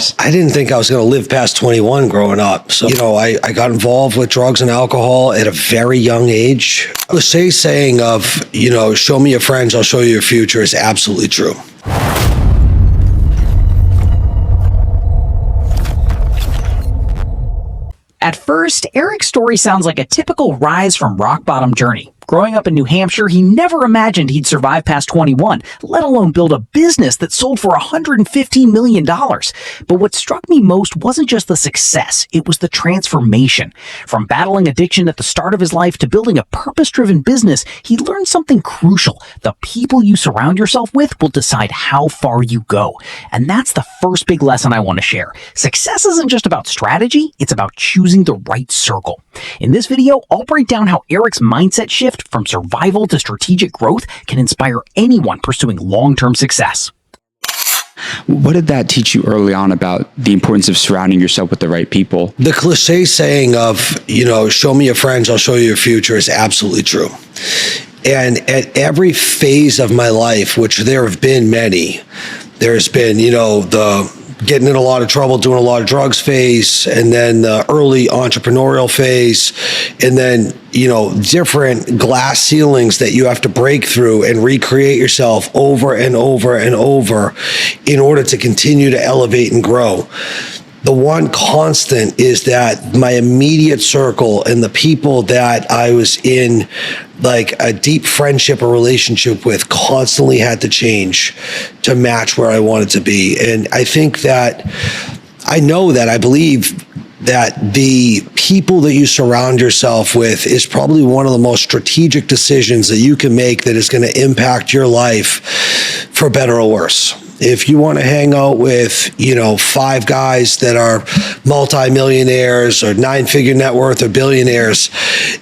success? I didn't think I was going to live past 21 growing up. So, I got involved with drugs and alcohol at a very young age. The cliche saying of, show me your friends, I'll show you your future is absolutely true. At first, Eric's story sounds like a typical rise from rock bottom journey. Growing up in New Hampshire, he never imagined he'd survive past 21, let alone build a business that sold for $115 million. But what struck me most wasn't just the success, it was the transformation. From battling addiction at the start of his life to building a purpose-driven business, he learned something crucial. The people you surround yourself with will decide how far you go. And that's the first big lesson I want to share. Success isn't just about strategy, it's about choosing the right circle. In this video, I'll break down how Eric's mindset shift from survival to strategic growth can inspire anyone pursuing long-term success. What did that teach you early on about the importance of surrounding yourself with the right people? The cliche saying of, show me your friends, I'll show you your future is absolutely true. And at every phase of my life, which there have been many, there's been, the getting in a lot of trouble, doing a lot of drugs phase, and then the early entrepreneurial phase, and then, different glass ceilings that you have to break through and recreate yourself over and over and over in order to continue to elevate and grow. The one constant is that my immediate circle and the people that I was in like a deep friendship or relationship with constantly had to change to match where I wanted to be. And I think that I believe that the people that you surround yourself with is probably one of the most strategic decisions that you can make that is going to impact your life for better or worse. If you want to hang out with, 5 guys that are multimillionaires or 9-figure net worth or billionaires,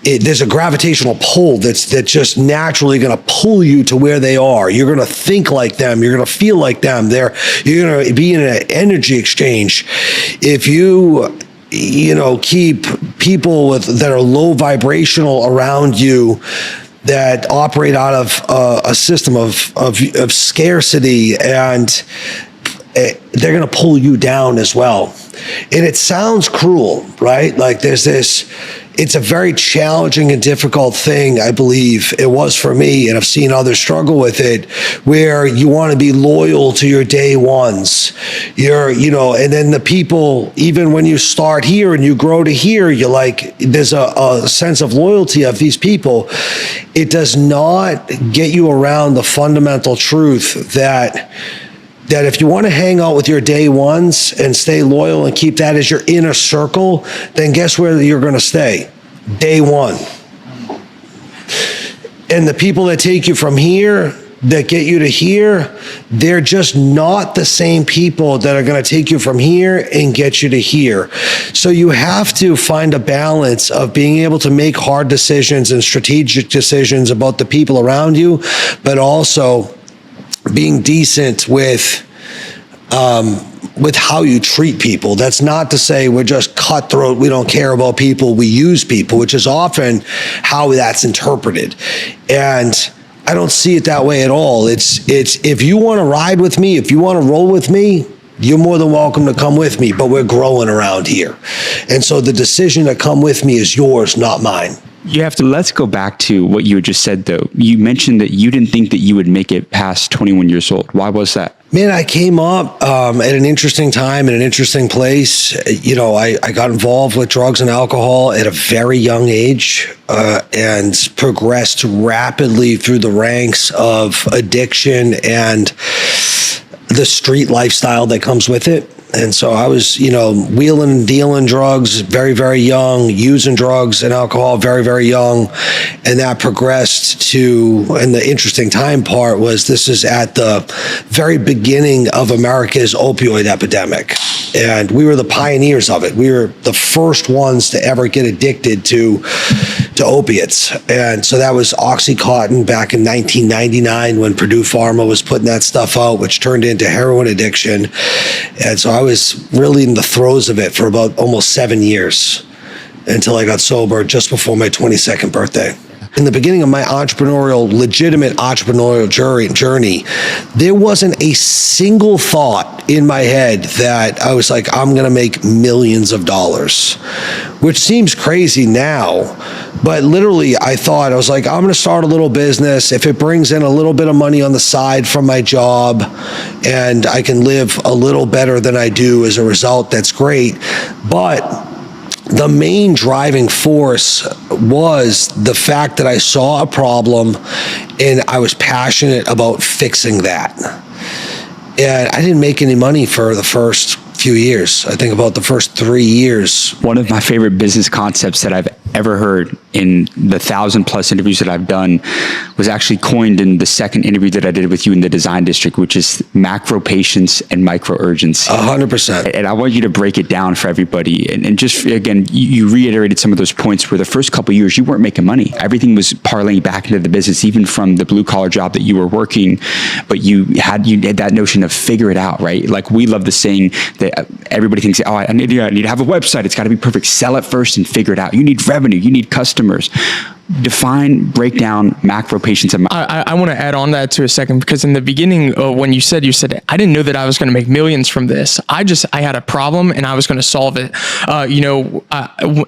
there's a gravitational pull that's just naturally going to pull you to where they are. You're going to think like them. You're going to feel like them. You're going to be in an energy exchange. If you keep people that are low vibrational around you, that operate out of a system of scarcity, and they're going to pull you down as well. And it sounds cruel, right? Like it's a very challenging and difficult thing, I believe it was for me, and I've seen others struggle with it, where you want to be loyal to your day ones. And then the people, even when you start here and you grow to here, you're like, there's a sense of loyalty of these people. It does not get you around the fundamental truth that if you want to hang out with your day ones and stay loyal and keep that as your inner circle, then guess where you're going to stay? Day one. And the people that take you from here, that get you to here, they're just not the same people that are going to take you from here and get you to here. So you have to find a balance of being able to make hard decisions and strategic decisions about the people around you, but also being decent with how you treat people. That's not to say we're just cutthroat, we don't care about people, we use people, which is often how that's interpreted. And I don't see it that way at all. It's if you want to ride with me, if you want to roll with me, you're more than welcome to come with me, but we're growing around here. And so the decision to come with me is yours, not mine. Let's go back to what you had just said, though. You mentioned that you didn't think that you would make it past 21 years old. Why was that? Man, I came up at an interesting time in an interesting place. I got involved with drugs and alcohol at a very young age and progressed rapidly through the ranks of addiction and the street lifestyle that comes with it. And so I was, wheeling and dealing drugs very, very young, using drugs and alcohol very, very young. And that progressed to, and the interesting time part was this is at the very beginning of America's opioid epidemic. And we were the pioneers of it. We were the first ones to ever get addicted to opiates. And so that was OxyContin back in 1999 when Purdue Pharma was putting that stuff out, which turned into heroin addiction. And so I was really in the throes of it for about almost 7 years until I got sober just before my 22nd birthday. in the beginning of my legitimate entrepreneurial journey, there wasn't a single thought in my head that I was like, I'm going to make millions of dollars, which seems crazy now. But literally, I was like, I'm going to start a little business. If it brings in a little bit of money on the side from my job and I can live a little better than I do as a result, that's great. But the main driving force was the fact that I saw a problem and I was passionate about fixing that. And I didn't make any money for the first few years. I think about the first 3 years. One of my favorite business concepts that I've ever heard in the 1,000+ interviews that I've done was actually coined in the second interview that I did with you in the Design District, which is macro patience and micro urgency. 100%. And I want you to break it down for everybody. And just, again, you reiterated some of those points where the first couple of years you weren't making money. Everything was parlaying back into the business, even from the blue collar job that you were working. But you had that notion of figure it out, right? Like we love the saying that everybody thinks, oh, I need to have a website. It's got to be perfect. Sell it first and figure it out. You need revenue. You need customers. Define, break down macro patience. I want to add on that to a second, because in the beginning, when you said, I didn't know that I was going to make millions from this. I had a problem and I was going to solve it.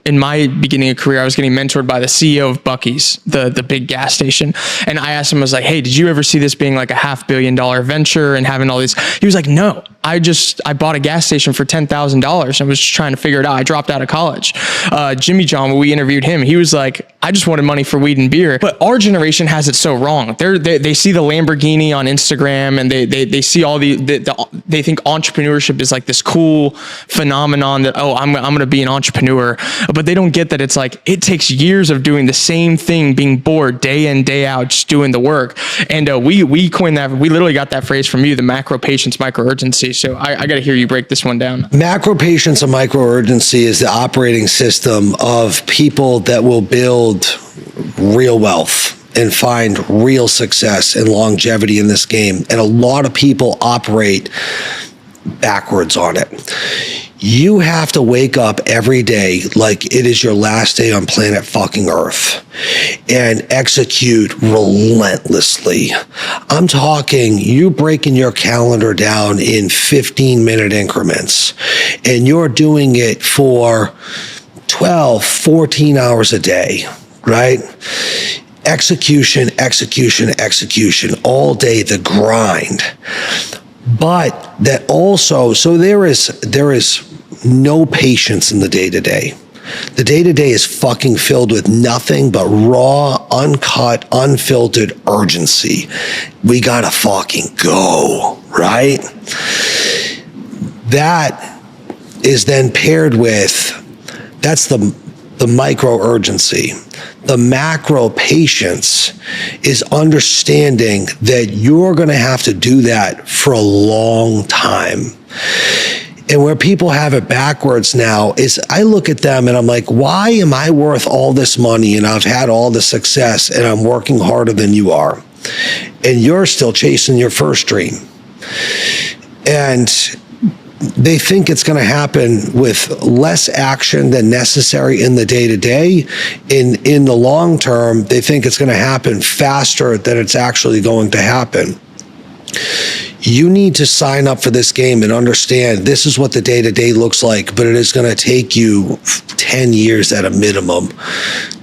In my beginning of career, I was getting mentored by the CEO of Buc-ee's, the big gas station. And I asked him, I was like, hey, did you ever see this being like a $500 million venture and having all these? He was like, no, I bought a gas station for $10,000 and was just trying to figure it out. I dropped out of college. Jimmy John, when we interviewed him, he was like, I just wanted money for weed and beer. But our generation has it so wrong. They see the Lamborghini on Instagram and they see all they think entrepreneurship is like this cool phenomenon that, oh, I'm going to be an entrepreneur. But they don't get that it's like, it takes years of doing the same thing, being bored day in, day out, just doing the work. And we coined that. We literally got that phrase from you, the macro patience, micro urgency. So I got to hear you break this one down. Macro patience and micro urgency is the operating system of people that will build real wealth and find real success and longevity in this game. And a lot of people operate backwards on it. You have to wake up every day like it is your last day on planet fucking Earth and execute relentlessly. I'm talking you breaking your calendar down in 15-minute increments, and you're doing it for 12, 14 hours a day, right? Execution, execution, execution, all day, the grind. But that also, so there is no patience in the day-to-day. The day-to-day is fucking filled with nothing but raw, uncut, unfiltered urgency. We gotta fucking go, right? That is then paired with, that's the micro urgency. The macro patience is understanding that you're going to have to do that for a long time. And where people have it backwards now is I look at them and I'm like, why am I worth all this money and I've had all the success and I'm working harder than you are? And you're still chasing your first dream. And they think it's going to happen with less action than necessary in the day-to-day. In the long term, they think it's going to happen faster than it's actually going to happen. You need to sign up for this game and understand this is what the day-to-day looks like, but it is going to take you 10 years at a minimum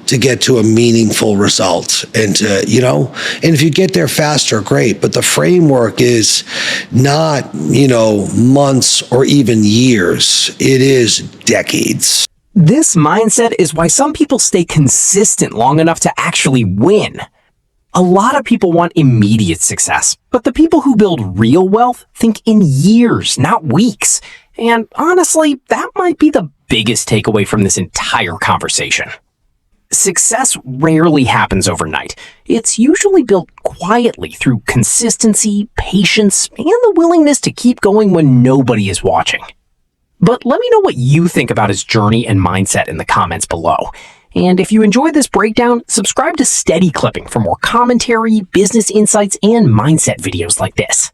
to get to a meaningful result. And and if you get there faster, great. But the framework is not, months or even years. It is decades. This mindset is why some people stay consistent long enough to actually win. A lot of people want immediate success, but the people who build real wealth think in years, not weeks. And honestly, that might be the biggest takeaway from this entire conversation. Success rarely happens overnight. It's usually built quietly through consistency, patience, and the willingness to keep going when nobody is watching. But let me know what you think about his journey and mindset in the comments below. And if you enjoyed this breakdown, subscribe to Steady Clipping for more commentary, business insights, and mindset videos like this.